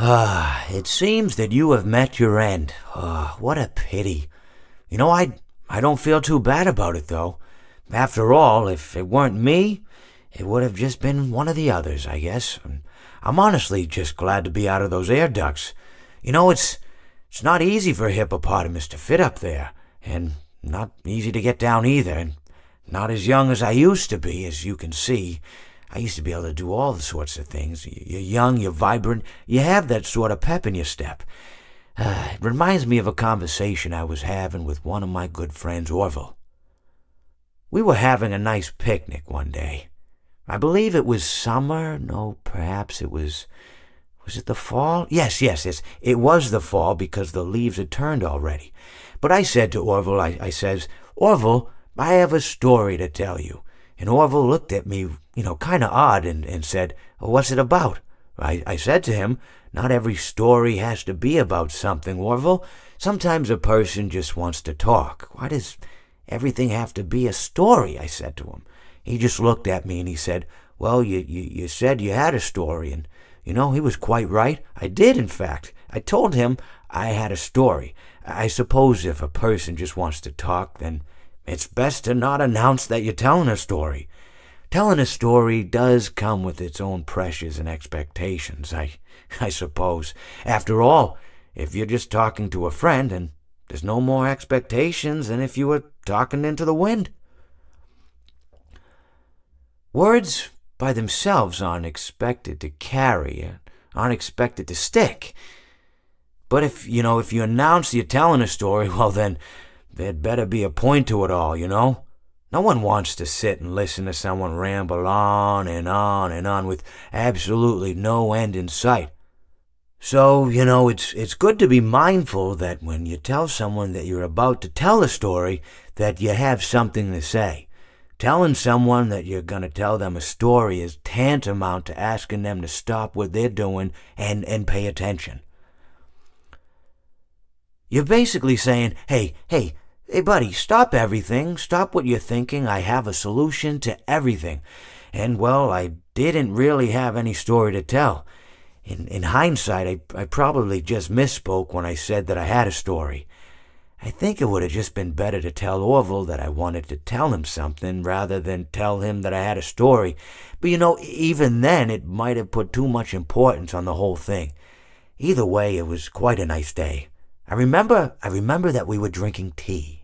It seems that you have met your end. What a pity. I don't feel too bad about it, though. After all, if it weren't me, it would have just been one of the others, I guess. I'm honestly just glad to be out of those air ducts. It's not easy for a hippopotamus to fit up there, and not easy to get down either, and not as young as I used to be, as you can see. I used to be able to do all sorts of things. You're young, you're vibrant, you have that sort of pep in your step. It reminds me of a conversation I was having with one of my good friends, Orville. We were having a nice picnic one day. I believe it was summer. No, perhaps it was it the fall? Yes. It was the fall because the leaves had turned already. But I said to Orville, I says, Orville, I have a story to tell you. And Orville looked at me, kind of odd and said, what's it about? I said to him, not every story has to be about something, Orville. Sometimes a person just wants to talk. Why does everything have to be a story? I said to him. He just looked at me and he said, well, you said you had a story. And, he was quite right. I did, in fact. I told him I had a story. I suppose if a person just wants to talk, then it's best to not announce that you're telling a story. Telling a story does come with its own pressures and expectations, I suppose. After all, if you're just talking to a friend, and there's no more expectations than if you were talking into the wind. Words by themselves aren't expected to carry, aren't expected to stick. But if you announce you're telling a story, well then, there'd better be a point to it all, No one wants to sit and listen to someone ramble on and on and on with absolutely no end in sight. So, it's good to be mindful that when you tell someone that you're about to tell a story, that you have something to say. Telling someone that you're going to tell them a story is tantamount to asking them to stop what they're doing and pay attention. You're basically saying, hey, buddy, stop everything. Stop what you're thinking. I have a solution to everything. And, well, I didn't really have any story to tell. In hindsight, I probably just misspoke when I said that I had a story. I think it would have just been better to tell Orville that I wanted to tell him something rather than tell him that I had a story. But, even then, it might have put too much importance on the whole thing. Either way, it was quite a nice day. I remember that we were drinking tea.